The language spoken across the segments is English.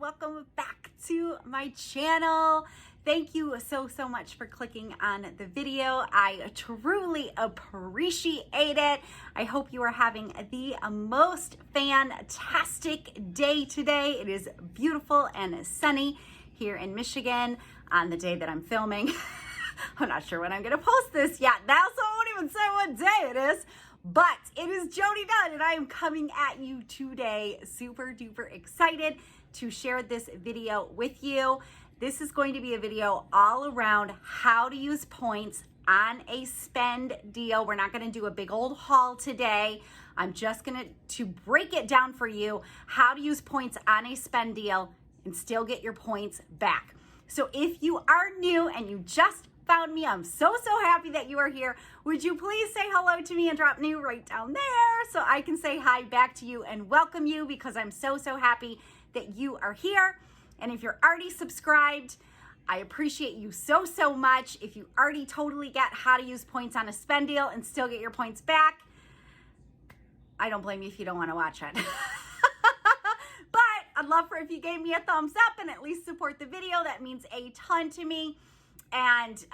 welcome back to my channel. Thank you so much for clicking on the video. I truly appreciate it. I hope you are having the most fantastic day today. It is beautiful and sunny here in Michigan on the day that I'm filming. I'm not sure when I'm gonna post this yet. That's I won't even say what day it is. But it is Jody Dunn, and I am coming at you today super duper excited to share this video with you. This is going to be a video all around how to use points on a spend deal. We're not going to do a big old haul today. I'm just going to break it down for you how to use points on a spend deal and still get your points back. So if you are new and you just found me, I'm so happy that you are here. Would you please say hello to me and drop new right down there so I can say hi back to you and welcome you, because I'm so happy that you are here. And if you're already subscribed, I appreciate you so much. If you already totally get how to use points on a spend deal and still get your points back, I don't blame you if you don't want to watch it. But I'd love for if you gave me a thumbs up and at least support the video. That means a ton to me. And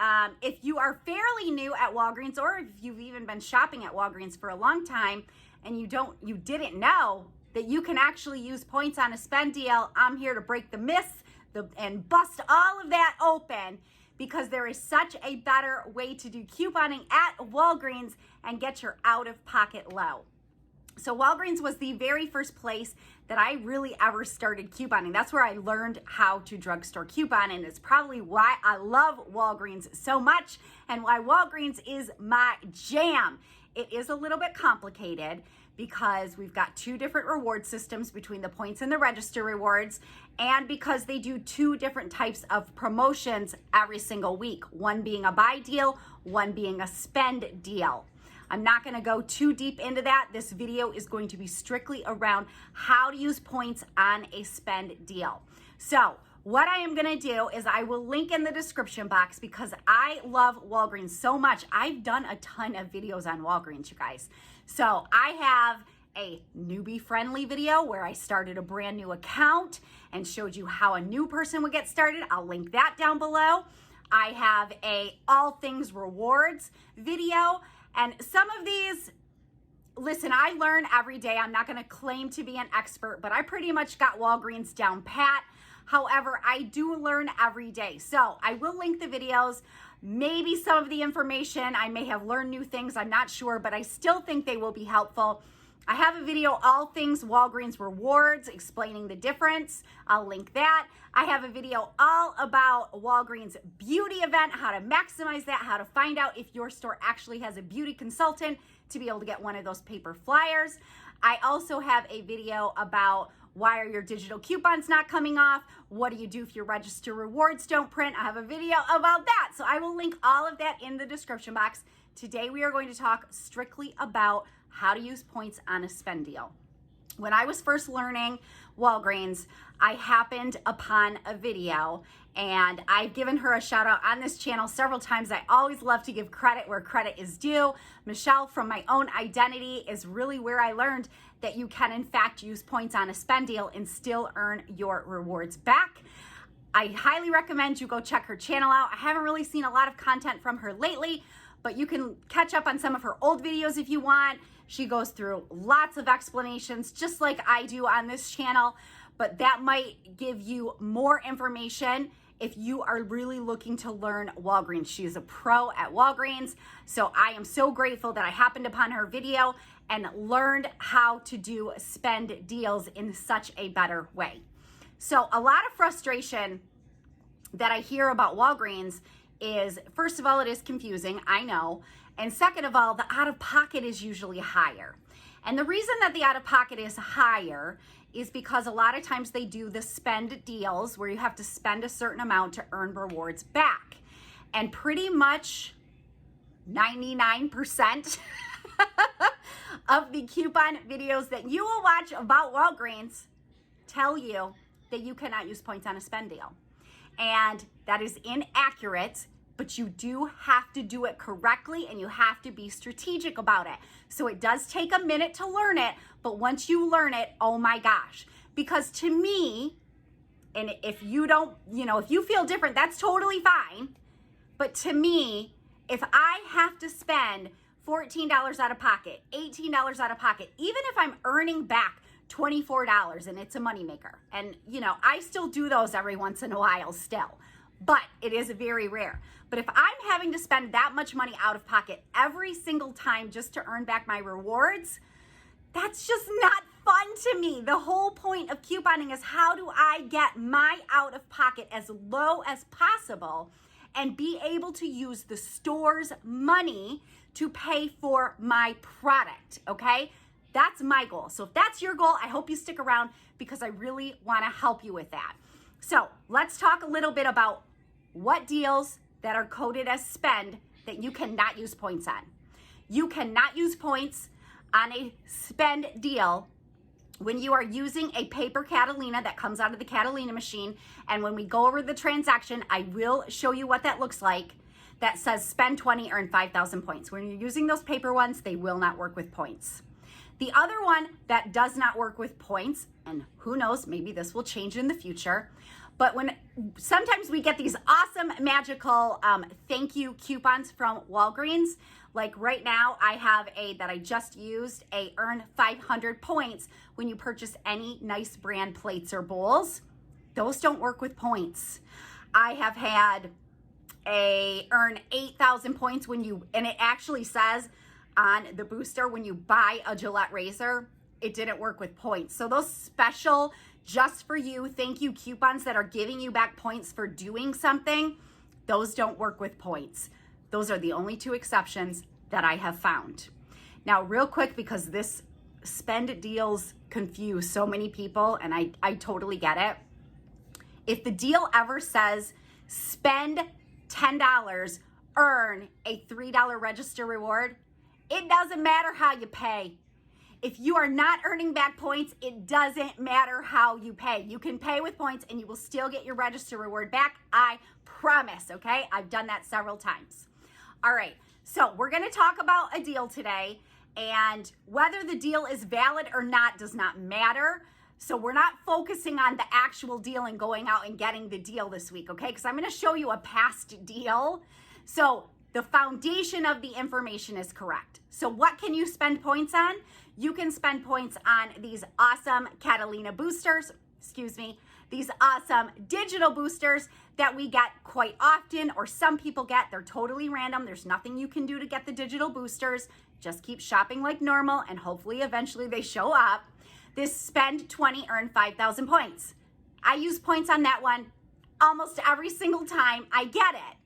if you are fairly new at Walgreens, or if you've even been shopping at Walgreens for a long time and you didn't know that you can actually use points on a spend deal, I'm here to break the myths and bust all of that open, because there is such a better way to do couponing at Walgreens and get your out-of-pocket low. So Walgreens was the very first place that I really ever started couponing. That's where I learned how to drugstore coupon, and it's probably why I love Walgreens so much and why Walgreens is my jam. It is a little bit complicated because we've got two different reward systems between the points and the register rewards, and because they do two different types of promotions every single week, one being a buy deal, one being a spend deal. I'm not going to go too deep into that. This video is going to be strictly around how to use points on a spend deal. So what I am going to do is I will link in the description box, because I love Walgreens so much. I've done a ton of videos on Walgreens, you guys. So I have a newbie friendly video where I started a brand new account and showed you how a new person would get started. I'll link that down below. I have a all things rewards video. And some of these, listen, I learn every day. I'm not going to claim to be an expert, but I pretty much got Walgreens down pat. However, I do learn every day. So I will link the videos. Maybe some of the information, I may have learned new things. I'm not sure, but I still think they will be helpful. I have a video, all things Walgreens rewards, explaining the difference. I'll link that. I have a video all about Walgreens beauty event, how to maximize that, how to find out if your store actually has a beauty consultant to be able to get one of those paper flyers. I also have a video about why are your digital coupons not coming off? What do you do if your register rewards don't print? I have a video about that. So I will link all of that in the description box. Today we are going to talk strictly about how to use points on a spend deal. When I was first learning Walgreens, I happened upon a video, and I've given her a shout out on this channel several times. I always love to give credit where credit is due. Michelle from My Own Identity is really where I learned that you can in fact use points on a spend deal and still earn your rewards back. I highly recommend you go check her channel out. I haven't really seen a lot of content from her lately, but you can catch up on some of her old videos if you want. She goes through lots of explanations, just like I do on this channel, but that might give you more information if you are really looking to learn Walgreens. She is a pro at Walgreens, so I am so grateful that I happened upon her video and learned how to do spend deals in such a better way. So a lot of frustration that I hear about Walgreens is, first of all, it is confusing, I know. And second of all, the out-of-pocket is usually higher. And the reason that the out-of-pocket is higher is because a lot of times they do the spend deals where you have to spend a certain amount to earn rewards back. And pretty much 99% of the coupon videos that you will watch about Walgreens tell you that you cannot use points on a spend deal. And that is inaccurate, but you do have to do it correctly and you have to be strategic about it. So it does take a minute to learn it, but once you learn it, oh my gosh. Because to me, And if you don't, if you feel different, that's totally fine. But to me, if I have to spend $14 out of pocket, $18 out of pocket, even if I'm earning back $24 and it's a moneymaker, and I still do those every once in a while still, but it is very rare. But if I'm having to spend that much money out of pocket every single time just to earn back my rewards, that's just not fun to me. The whole point of couponing is how do I get my out of pocket as low as possible and be able to use the store's money to pay for my product, okay? That's my goal. So if that's your goal, I hope you stick around because I really want to help you with that. So let's talk a little bit about what deals that are coded as spend that you cannot use points on. You cannot use points on a spend deal when you are using a paper Catalina that comes out of the Catalina machine. And when we go over the transaction, I will show you what that looks like. That says spend 20, earn 5,000 points. When you're using those paper ones, they will not work with points. The other one that does not work with points, and who knows, maybe this will change in the future, but sometimes we get these awesome magical thank you coupons from Walgreens. Like right now, I have that I just used, earn 500 points when you purchase any nice brand plates or bowls. Those don't work with points. I have had earn 8,000 points and it actually says on the booster when you buy a Gillette razor, it didn't work with points. So those special just for you thank you coupons that are giving you back points for doing something, those don't work with points. Those are the only two exceptions that I have found. Now, real quick, because this spend deals confuse so many people, and I totally get it. If the deal ever says spend $10, earn a $3 register reward, it doesn't matter how you pay. If you are not earning back points, it doesn't matter how you pay. You can pay with points and you will still get your register reward back. I promise, okay? I've done that several times. All right, so we're gonna talk about a deal today, and whether the deal is valid or not does not matter. So we're not focusing on the actual deal and going out and getting the deal this week, okay? Because I'm gonna show you a past deal. So the foundation of the information is correct. So what can you spend points on? You can spend points on these awesome Catalina boosters, these awesome digital boosters that we get quite often, or some people get. They're totally random. There's nothing you can do to get the digital boosters. Just keep shopping like normal and hopefully eventually they show up. This spend 20, earn 5,000 points. I use points on that one almost every single time I get it.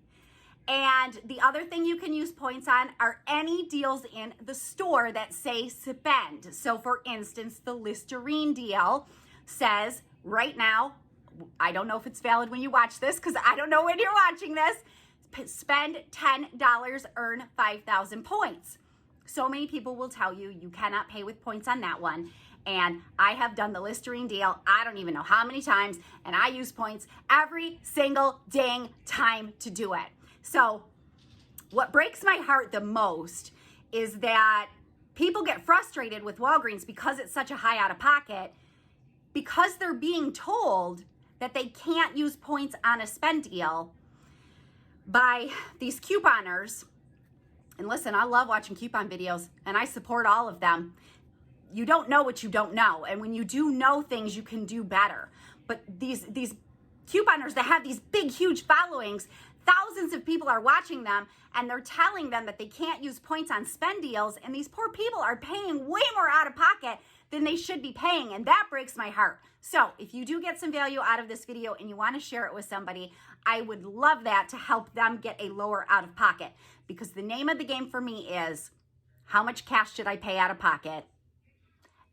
And the other thing you can use points on are any deals in the store that say spend. So for instance, the Listerine deal says right now, I don't know if it's valid when you watch this because I don't know when you're watching this, spend $10, earn 5,000 points. So many people will tell you you cannot pay with points on that one. And I have done the Listerine deal, I don't even know how many times, and I use points every single dang time to do it. So what breaks my heart the most is that people get frustrated with Walgreens because it's such a high out of pocket, because they're being told that they can't use points on a spend deal by these couponers. And listen, I love watching coupon videos and I support all of them. You don't know what you don't know. And when you do know things, you can do better. But these couponers that have these big, huge followings, thousands of people are watching them and they're telling them that they can't use points on spend deals, and these poor people are paying way more out of pocket than they should be paying, and that breaks my heart. So if you do get some value out of this video and you want to share it with somebody, I would love that to help them get a lower out of pocket, because the name of the game for me is how much cash should I pay out of pocket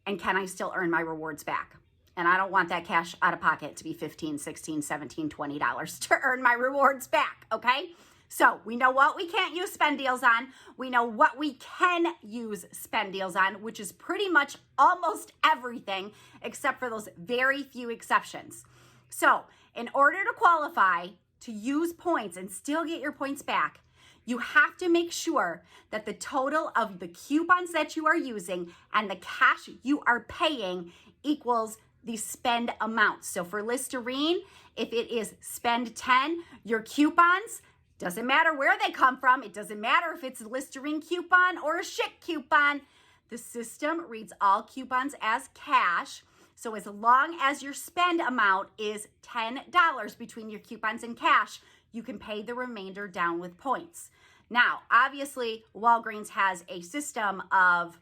and can I still earn my rewards back? And I don't want that cash out of pocket to be $15, $16, $17, $20 to earn my rewards back, okay? So we know what we can't use spend deals on. We know what we can use spend deals on, which is pretty much almost everything except for those very few exceptions. So in order to qualify to use points and still get your points back, you have to make sure that the total of the coupons that you are using and the cash you are paying equals the spend amount. So for Listerine, if it is spend 10, your coupons, doesn't matter where they come from. It doesn't matter if it's a Listerine coupon or a Schick coupon. The system reads all coupons as cash. So as long as your spend amount is $10 between your coupons and cash, you can pay the remainder down with points. Now, obviously, Walgreens has a system of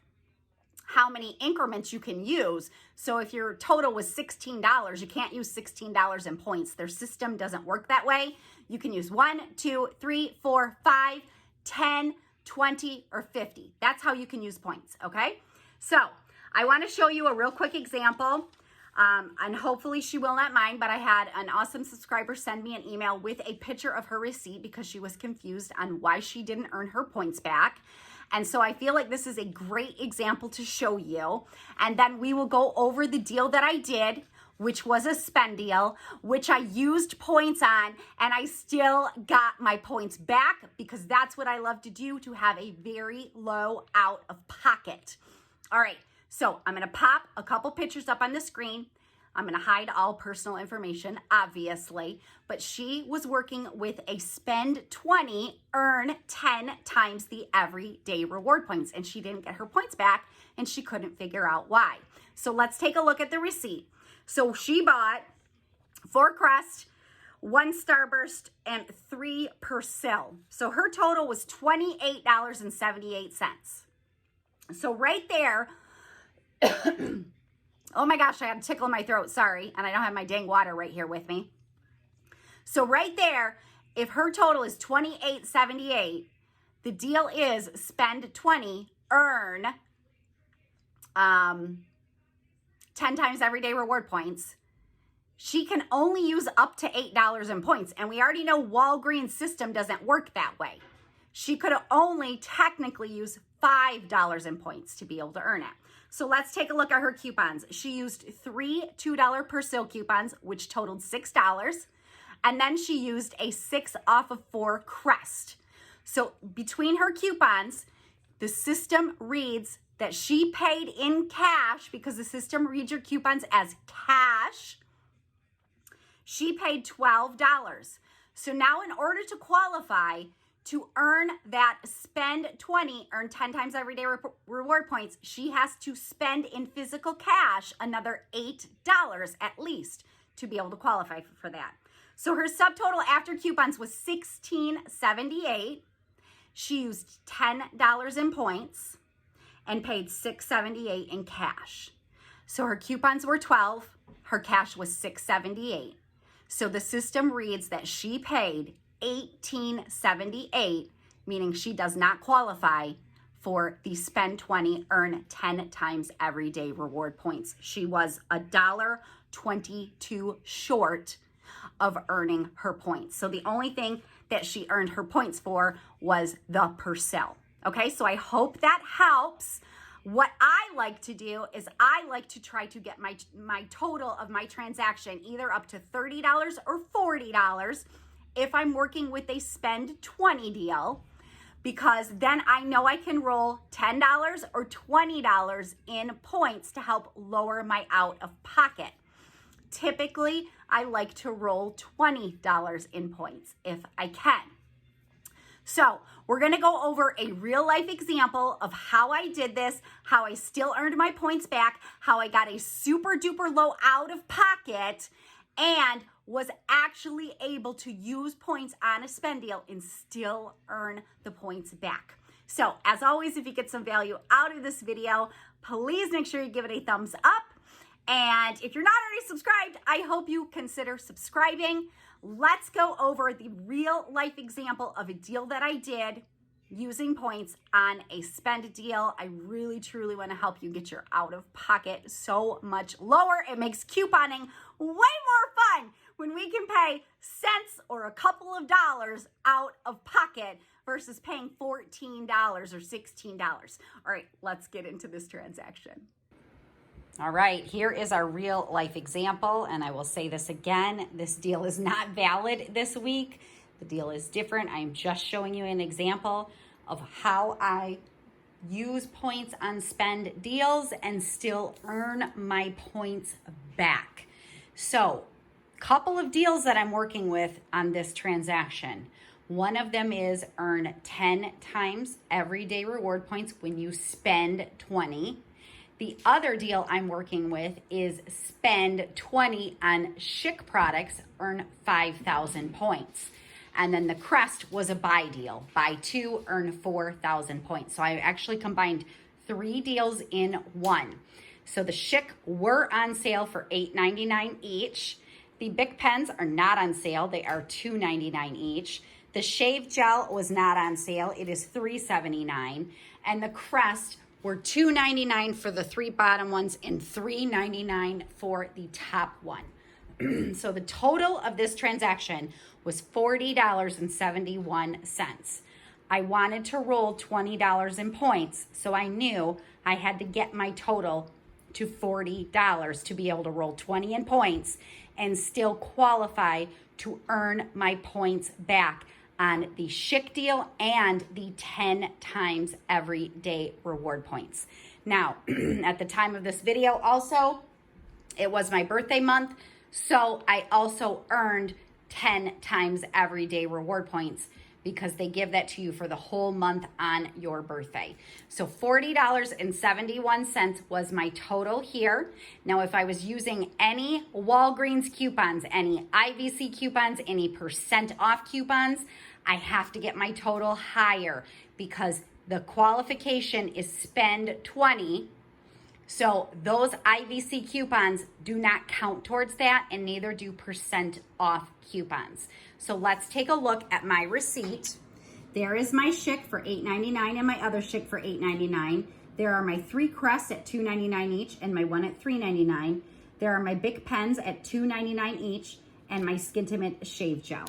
how many increments you can use. So if your total was $16, you can't use $16 in points. Their system doesn't work that way. You can use 1, 2, 3, 4, 5, 10, 20, or 50. That's how you can use points, okay? So I want to show you a real quick example, and hopefully she will not mind, but I had an awesome subscriber send me an email with a picture of her receipt because she was confused on why she didn't earn her points back. And so I feel like this is a great example to show you. And then we will go over the deal that I did, which was a spend deal, which I used points on, and I still got my points back because that's what I love to do, to have a very low out of pocket. All right, so I'm gonna pop a couple pictures up on the screen. I'm gonna hide all personal information, obviously, but she was working with a spend 20, earn 10 times the everyday reward points, and she didn't get her points back, and she couldn't figure out why. So let's take a look at the receipt. So she bought 4 Crest, 1 Starburst, and 3 Persil. So her total was $28.78. So right there, oh my gosh, I had a tickle in my throat, sorry, and I don't have my dang water right here with me. So right there, if her total is $28.78, the deal is spend 20, earn 10 times everyday reward points. She can only use up to $8 in points, and we already know Walgreens' system doesn't work that way. She could only technically use $5 in points to be able to earn it. So let's take a look at her coupons. She used 3 $2 Persil coupons, which totaled $6. And then she used a 6 off of 4 Crest. So between her coupons, the system reads that she paid in cash, because the system reads your coupons as cash. She paid $12. So now in order to qualify to earn that spend 20, earn 10 times everyday reward points, she has to spend in physical cash another $8 at least to be able to qualify for that. So her subtotal after coupons was $16.78. She used $10 in points and paid $6.78 in cash. So her coupons were $12, her cash was $6.78. So the system reads that she paid $18.78, meaning she does not qualify for the spend 20, earn 10 times everyday reward points. She was $1.22 short of earning her points. So the only thing that she earned her points for was the Persil. Okay, so I hope that helps. What I like to do is I like to try to get my total of my transaction either up to $30 or $40 if I'm working with a spend 20 deal, because then I know I can roll $10 or $20 in points to help lower my out of pocket. Typically, I like to roll $20 in points if I can. So we're gonna go over a real life example of how I did this, how I still earned my points back, how I got a super duper low out of pocket, and was actually able to use points on a spend deal and still earn the points back. So as always, if you get some value out of this video, please make sure you give it a thumbs up. And if you're not already subscribed, I hope you consider subscribing. Let's go over the real life example of a deal that I did using points on a spend deal. I really, truly want to help you get your out of pocket so much lower. It makes couponing way more fun when we can pay cents or a couple of dollars out of pocket versus paying $14 or $16. All right, let's get into this transaction. All right, here is our real life example, and I will say this again, this deal is not valid this week. The deal is different. I'm just showing you an example of how I use points on spend deals and still earn my points back. So, couple of deals that I'm working with on this transaction. One of them is earn 10 times everyday reward points when you spend 20. The other deal I'm working with is spend 20 on Schick products, earn 5,000 points. And then the Crest was a buy deal. Buy 2, earn 4,000 points. So I actually combined 3 deals in one. So the Schick were on sale for $8.99 each. The Bic pens are not on sale. They are $2.99 each. The shave gel was not on sale. It is $3.79. And the Crest were $2.99 for the 3 bottom ones and $3.99 for the top one. So the total of this transaction was $40.71. I wanted to roll $20 in points, so I knew I had to get my total to $40 to be able to roll 20 in points and still qualify to earn my points back on the Schick deal and the 10 times everyday reward points. Now, at the time of this video also, it was my birthday month, so I also earned 10 times everyday reward points because they give that to you for the whole month on your birthday. So $40.71 was my total here. Now, if I was using any Walgreens coupons, any IVC coupons, any % off coupons, I have to get my total higher because the qualification is spend 20. So those IVC coupons do not count towards that, and neither do % off coupons. So let's take a look at my receipt. There is my Schick for $8.99 and my other Schick for $8.99. There are my 3 Crests at $2.99 each and my 1 at $3.99. There are my Bic pens at $2.99 each and my Skintimate shave gel.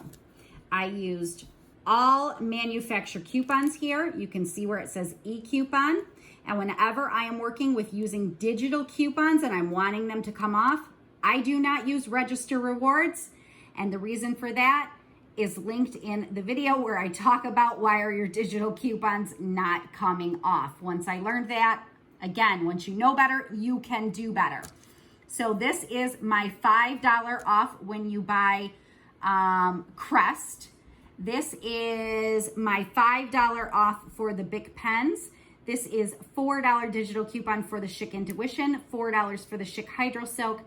I used all manufacturer coupons here. You can see where it says e-coupon. And whenever I am working with using digital coupons and I'm wanting them to come off, I do not use register rewards. And the reason for that is linked in the video where I talk about why are your digital coupons not coming off. Once I learned that, again, once you know better, you can do better. So this is my $5 off when you buy Crest. This is my $5 off for the Bic pens. This is $4 digital coupon for the Schick Intuition, $4 for the Schick Hydro Silk,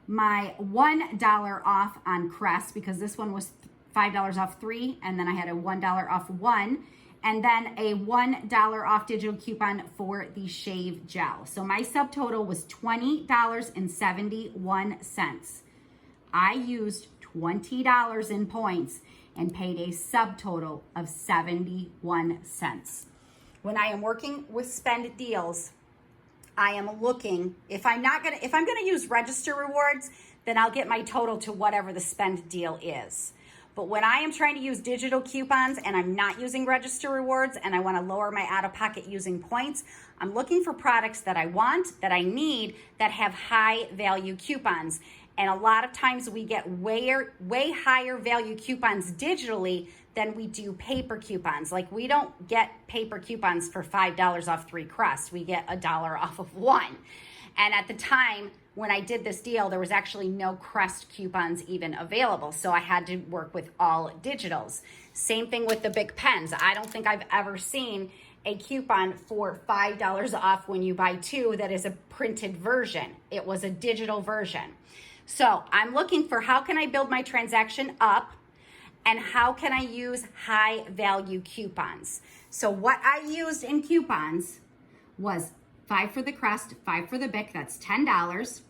my $1 off on Crest because this one was $5 off 3, and then I had a $1 off 1, and then a $1 off digital coupon for the shave gel. So my subtotal was $20.71. I used $20 in points and paid a subtotal of 71 cents. When I am working with spend deals, I am looking, if I'm gonna use register rewards, then I'll get my total to whatever the spend deal is. But when I am trying to use digital coupons and I'm not using register rewards and I wanna lower my out-of-pocket using points, I'm looking for products that I want, that I need, that have high value coupons. And a lot of times we get way higher value coupons digitally than we do paper coupons. Like we don't get paper coupons for $5 off 3 Crests. We get $1 off of 1. And at the time when I did this deal, there was actually no Crest coupons even available. So I had to work with all digitals. Same thing with the Bic pens. I don't think I've ever seen a coupon for $5 off when you buy 2 that is a printed version. It was a digital version. So I'm looking for how can I build my transaction up and how can I use high value coupons. So what I used in coupons was 5 for the Crest, 5 for the Bic, that's $10,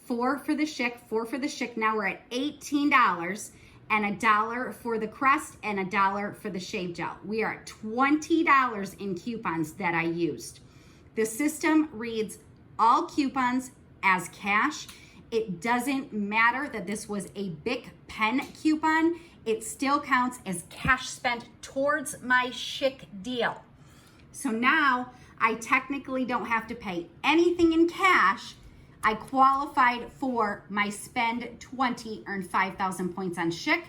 4 for the Schick, 4 for the Schick, now we're at $18, and $1 for the Crest and $1 for the shave gel. We are at $20 in coupons that I used. The system reads all coupons as cash. It doesn't matter that this was a Bic pen coupon. It still counts as cash spent towards my Schick deal. So now I technically don't have to pay anything in cash. I qualified for my spend 20, earn 5,000 points on Schick,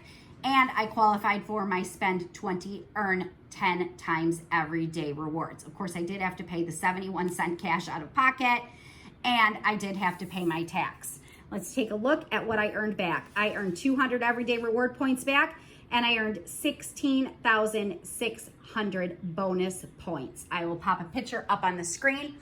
and I qualified for my spend 20, earn 10 times everyday rewards. Of course, I did have to pay the 71 cent cash out of pocket, and I did have to pay my tax. Let's take a look at what I earned back. I earned 200 everyday reward points back, and I earned 16,600 bonus points. I will pop a picture up on the screen.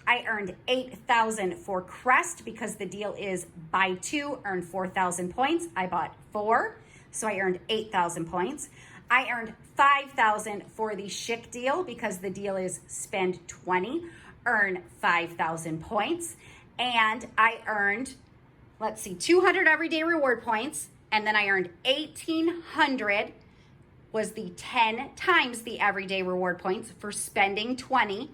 I earned 8,000 for Crest because the deal is buy 2, earn 4,000 points. I bought 4, so I earned 8,000 points. I earned 5,000 for the Chic deal because the deal is spend 20, earn 5,000 points. And I earned, 200 everyday reward points, and then I earned 1,800 was the 10 times the everyday reward points for spending 20.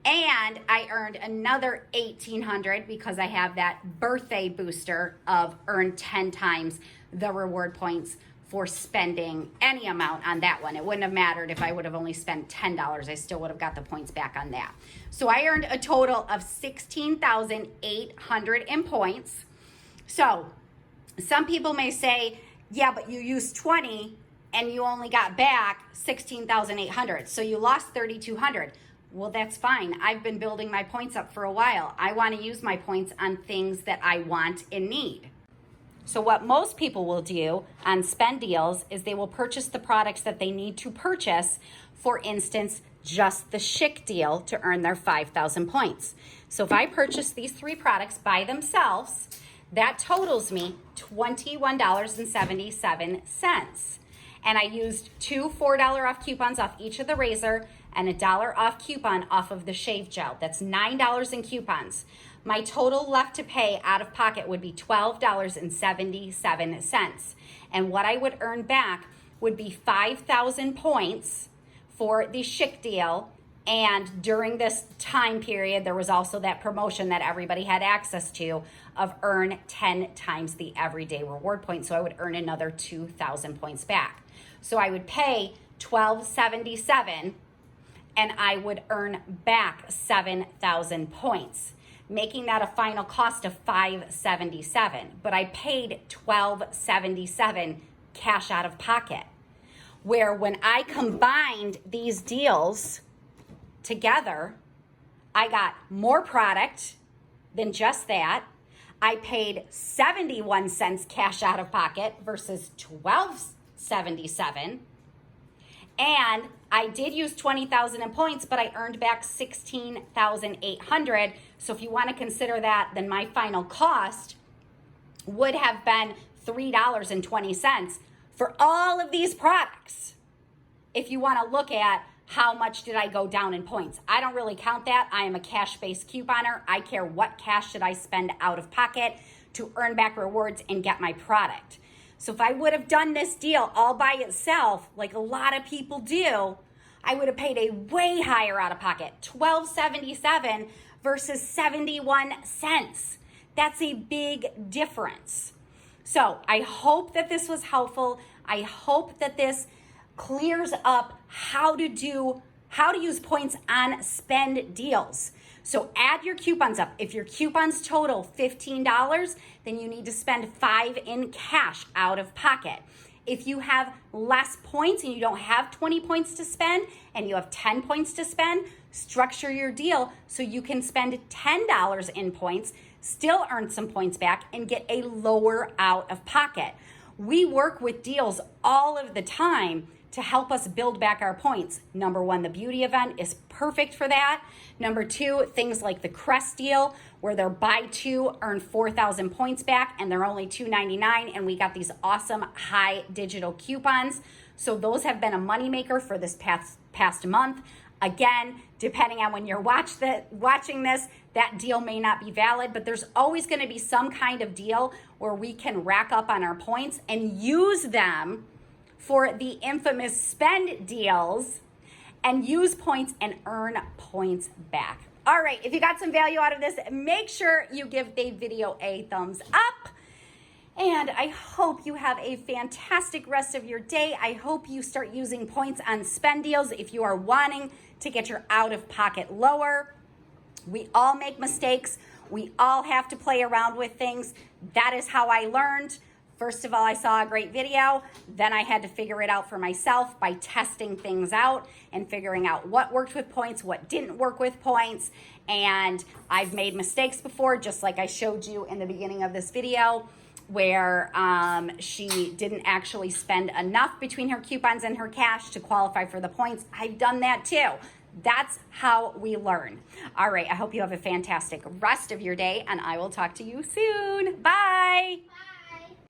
And I earned another 1,800 because I have that birthday booster of earn 10 times the reward points for spending any amount on that one. It wouldn't have mattered if I would have only spent $10. I still would have got the points back on that. So I earned a total of 16,800 in points. So some people may say, yeah, but you used 20 and you only got back 16,800. So you lost 3,200. Well, that's fine. I've been building my points up for a while. I want to use my points on things that I want and need. So what most people will do on spend deals is they will purchase the products that they need to purchase. For instance, just the Chic deal to earn their 5,000 points. So if I purchase these 3 products by themselves, that totals me $21.77. And I used 2 $4 off coupons off each of the razor and a $1 off coupon off of the shave gel. That's $9 in coupons. My total left to pay out of pocket would be $12.77. And what I would earn back would be 5,000 points for the Chic deal. And during this time period, there was also that promotion that everybody had access to of earn 10 times the everyday reward points. So I would earn another 2,000 points back. So I would pay $12.77 and I would earn back 7,000 points, making that a final cost of $577. But I paid $12.77 cash out of pocket. Where when I combined these deals together, I got more product than just that. I paid 71 cents cash out of pocket versus $12.77. And I did use 20,000 in points, but I earned back 16,800. So if you want to consider that, then my final cost would have been $3.20 for all of these products. If you want to look at how much did I go down in points. I don't really count that. I am a cash-based couponer. I care what cash should I spend out of pocket to earn back rewards and get my product. So if I would have done this deal all by itself, like a lot of people do, I would have paid a way higher out of pocket, $12.77 versus 71 cents. That's a big difference. So I hope that this was helpful. I hope that this clears up how to use points on spend deals. So add your coupons up. If your coupons total $15, then you need to spend 5 in cash out of pocket. If you have less points and you don't have 20 points to spend and you have 10 points to spend, structure your deal so you can spend $10 in points, still earn some points back, and get a lower out of pocket. We work with deals all of the time to help us build back our points. Number 1, the beauty event is perfect for that. Number 2, things like the Crest deal, where they're buy 2, earn 4,000 points back, and they're only $2.99, and we got these awesome high digital coupons. So those have been a moneymaker for this past month. Again, depending on when you're watching this, that deal may not be valid, but there's always gonna be some kind of deal where we can rack up on our points and use them for the infamous spend deals and use points and earn points back. All right, if you got some value out of this, make sure you give the video a thumbs up. And I hope you have a fantastic rest of your day. I hope you start using points on spend deals if you are wanting to get your out of pocket lower. We all make mistakes. We all have to play around with things. That is how I learned. First of all, I saw a great video. Then I had to figure it out for myself by testing things out and figuring out what worked with points, what didn't work with points. And I've made mistakes before, just like I showed you in the beginning of this video, where she didn't actually spend enough between her coupons and her cash to qualify for the points. I've done that too. That's how we learn. All right, I hope you have a fantastic rest of your day, and I will talk to you soon. Bye. Bye.